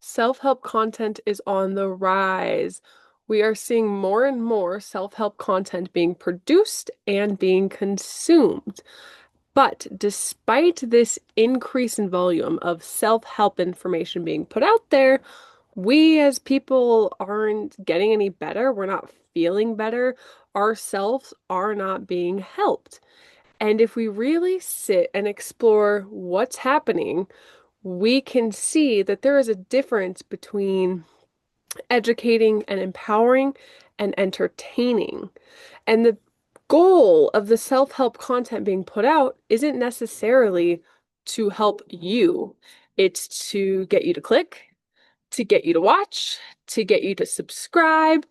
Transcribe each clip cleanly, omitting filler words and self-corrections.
Self-help content is on the rise. We are seeing more and more self-help content being produced and being consumed. But despite this increase in volume of self-help information being put out there, we as people aren't getting any better. We're not feeling better. Ourselves are not being helped. And if we really sit and explore what's happening, we can see that there is a difference between educating and empowering and entertaining. And the goal of the self-help content being put out isn't necessarily to help you. It's to get you to click, to get you to watch, to get you to subscribe,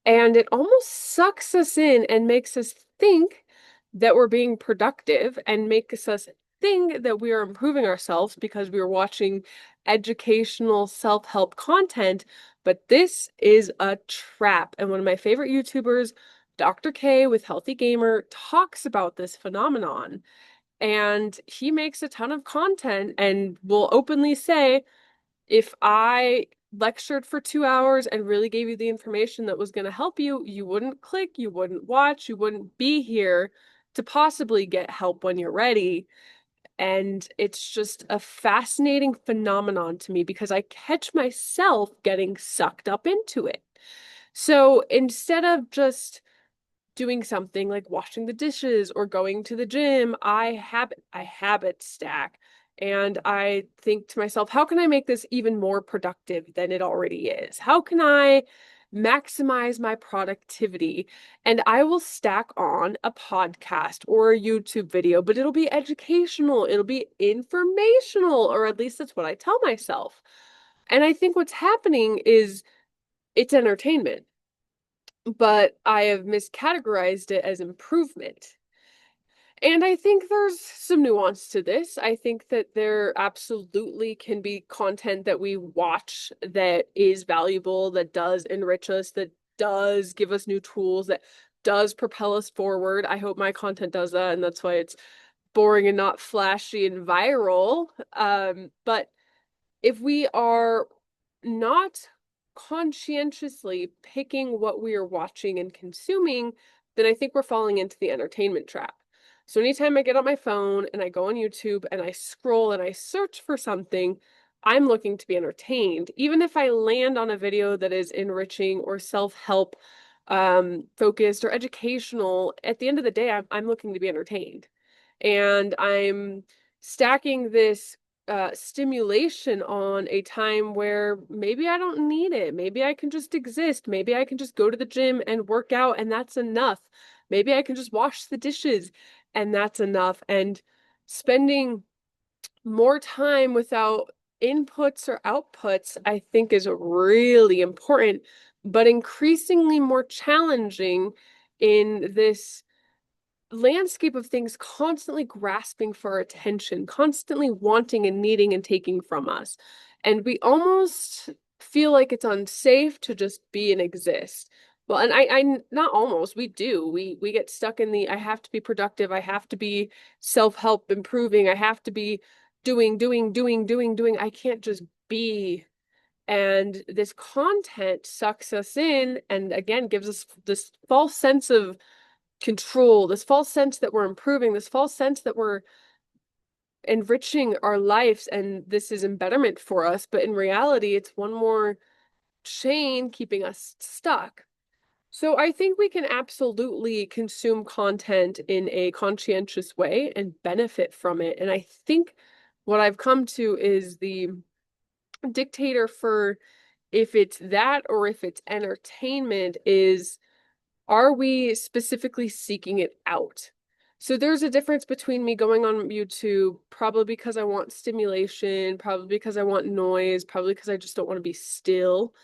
and it almost sucks us in and makes us think that we're being productive and makes us think that we are improving ourselves because we are watching educational self-help content. But this is a trap. And one of my favorite YouTubers, Dr. K with Healthy Gamer, talks about this phenomenon. And he makes a ton of content and will openly say, if I lectured for 2 hours and really gave you the information that was going to help you, you wouldn't click, you wouldn't watch, you wouldn't be here to possibly get help when you're ready. And it's just a fascinating phenomenon to me because I catch myself getting sucked up into it. So instead of just doing something like washing the dishes or going to the gym, I habit stack. And I think to myself, how can I make this even more productive than it already is? How can I maximize my productivity? And I will stack on a podcast or a YouTube video, but it'll be educational, it'll be informational, or at least that's what I tell myself. And I think what's happening is it's entertainment, but I have miscategorized it as improvement. And I think there's some nuance to this. I think that there absolutely can be content that we watch that is valuable, that does enrich us, that does give us new tools, that does propel us forward. I hope my content does that, and that's why it's boring and not flashy and viral. But if we are not conscientiously picking what we are watching and consuming, then I think we're falling into the entertainment trap. So anytime I get on my phone and I go on YouTube and I scroll and I search for something, I'm looking to be entertained. Even if I land on a video that is enriching or self-help focused or educational, at the end of the day, I'm looking to be entertained. And I'm stacking this stimulation on a time where maybe I don't need it. Maybe I can just exist. Maybe I can just go to the gym and work out, and that's enough. Maybe I can just wash the dishes, and that's enough. And spending more time without inputs or outputs, I think, is really important, but increasingly more challenging in this landscape of things constantly grasping for our attention, constantly wanting and needing and taking from us. And we almost feel like it's unsafe to just be and exist. Well, and I not almost, we do. We get stuck in the I have to be productive, I have to be self-help improving, I have to be doing. I can't just be. And this content sucks us in and again gives us this false sense of control, this false sense that we're improving, this false sense that we're enriching our lives and this is embetterment for us. But in reality, it's one more chain keeping us stuck. So I think we can absolutely consume content in a conscientious way and benefit from it. And I think what I've come to is the dictator for if it's that or if it's entertainment is, are we specifically seeking it out? So there's a difference between me going on YouTube, probably because I want stimulation, probably because I want noise, probably because I just don't want to be still,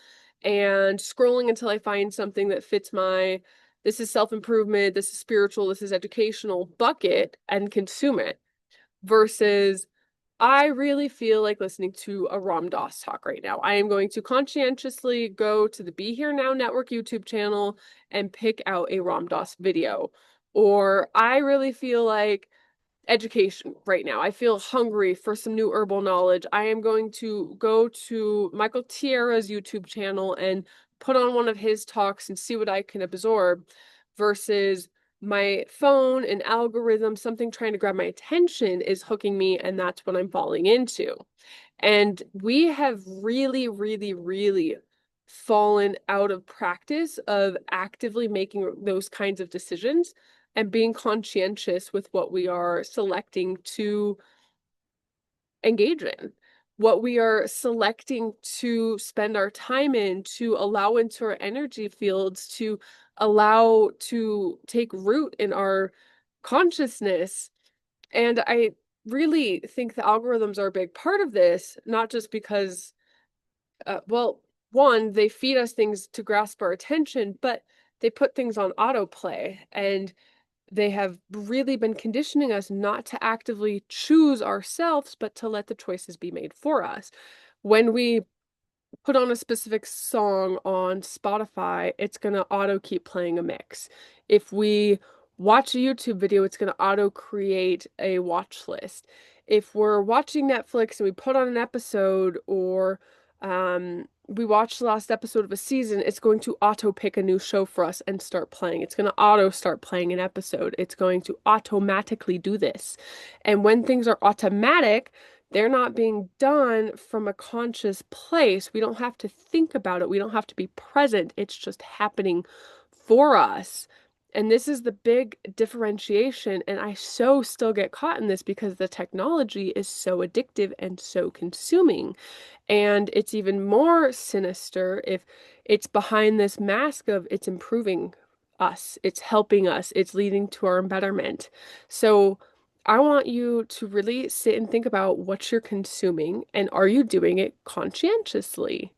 and scrolling until I find something that fits my, this is self-improvement, this is spiritual, this is educational bucket and consume it versus I really feel like listening to a Ram Dass talk right now. I am going to conscientiously go to the Be Here Now Network YouTube channel and pick out a Ram Dass video. Or I really feel like education right now. I feel hungry for some new herbal knowledge. I am going to go to Michael Tierra's YouTube channel and put on one of his talks and see what I can absorb versus my phone, an algorithm, something trying to grab my attention is hooking me, and that's what I'm falling into. And we have really, really, really fallen out of practice of actively making those kinds of decisions and being conscientious with what we are selecting to engage in, what we are selecting to spend our time in, to allow into our energy fields, to allow to take root in our consciousness. And I really think the algorithms are a big part of this, not just because, well, one, they feed us things to grasp our attention, but they put things on autoplay, and they have really been conditioning us not to actively choose ourselves, but to let the choices be made for us. When we put on a specific song on Spotify, it's going to auto keep playing a mix. If we watch a YouTube video, it's going to auto create a watch list. If we're watching Netflix and we put on an episode, or we watch the last episode of a season, it's going to auto pick a new show for us and start playing. It's going to auto start playing an episode. It's going to automatically do this. And when things are automatic, they're not being done from a conscious place. We don't have to think about it. We don't have to be present. It's just happening for us. And this is the big differentiation. And I so still get caught in this because the technology is so addictive and so consuming. And it's even more sinister if it's behind this mask of it's improving us, it's helping us, it's leading to our betterment. So I want you to really sit and think about what you're consuming, and are you doing it conscientiously?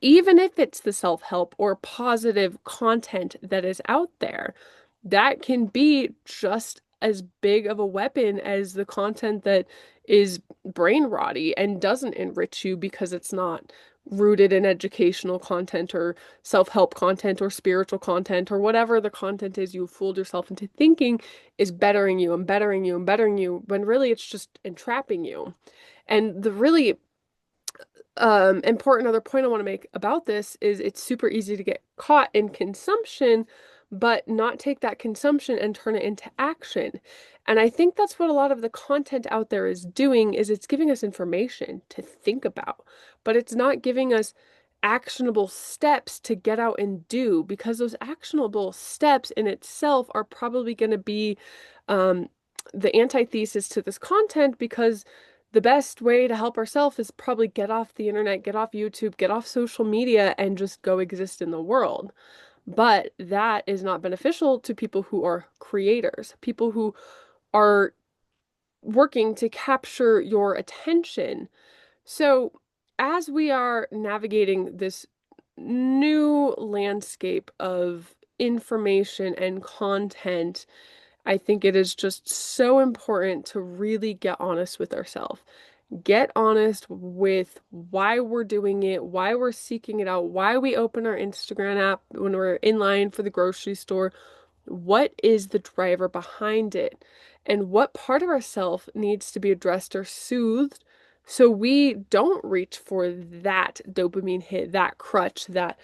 Even if it's the self-help or positive content that is out there, that can be just as big of a weapon as the content that is brain rotty and doesn't enrich you because it's not rooted in educational content or self-help content or spiritual content or whatever the content is you fooled yourself into thinking is bettering you and bettering you and bettering you, when really it's just entrapping you. And the really important other point I want to make about this is it's super easy to get caught in consumption, but not take that consumption and turn it into action. And I think that's what a lot of the content out there is doing, is it's giving us information to think about, but it's not giving us actionable steps to get out and do, because those actionable steps in itself are probably going to be um, the antithesis to this content, because the best way to help ourselves is probably get off the internet, get off YouTube, get off social media, and just go exist in the world. But that is not beneficial to people who are creators, people who are working to capture your attention. So, as we are navigating this new landscape of information and content, I think it is just so important to really get honest with ourselves. Get honest with why we're doing it, why we're seeking it out, why we open our Instagram app when we're in line for the grocery store. What is the driver behind it? And what part of ourself needs to be addressed or soothed so we don't reach for that dopamine hit, that crutch, that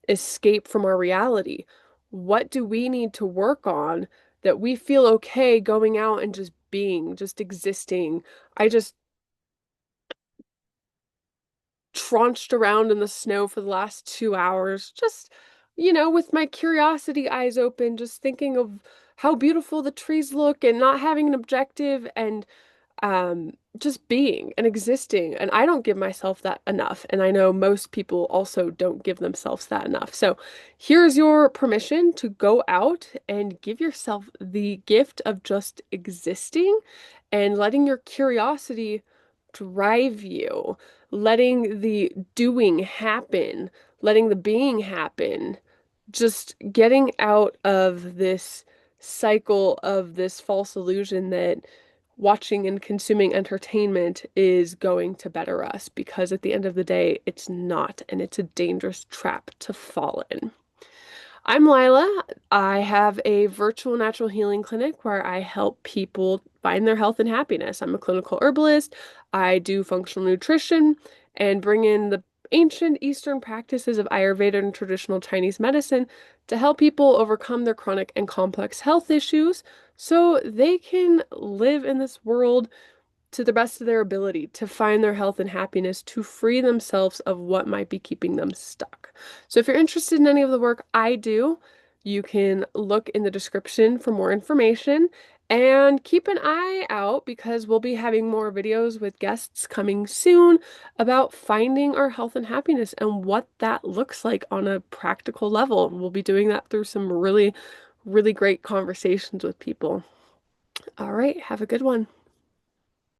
escape from our reality? What do we need to work on that we feel okay going out and just being, just existing? I just tronched around in the snow for the last 2 hours, just, with my curiosity eyes open, just thinking of how beautiful the trees look and not having an objective, and just being and existing. And I don't give myself that enough. And I know most people also don't give themselves that enough. So here's your permission to go out and give yourself the gift of just existing and letting your curiosity drive you, letting the doing happen, letting the being happen, just getting out of this cycle of this false illusion that watching and consuming entertainment is going to better us, because at the end of the day, it's not, and it's a dangerous trap to fall in. I'm Lila. I have a virtual natural healing clinic where I help people find their health and happiness. I'm a clinical herbalist. I do functional nutrition and bring in the ancient Eastern practices of Ayurveda and traditional Chinese medicine to help people overcome their chronic and complex health issues so they can live in this world to the best of their ability to find their health and happiness, to free themselves of what might be keeping them stuck. So, if you're interested in any of the work I do, you can look in the description for more information and keep an eye out because we'll be having more videos with guests coming soon about finding our health and happiness and what that looks like on a practical level. We'll be doing that through some really, really great conversations with people. All right, have a good one.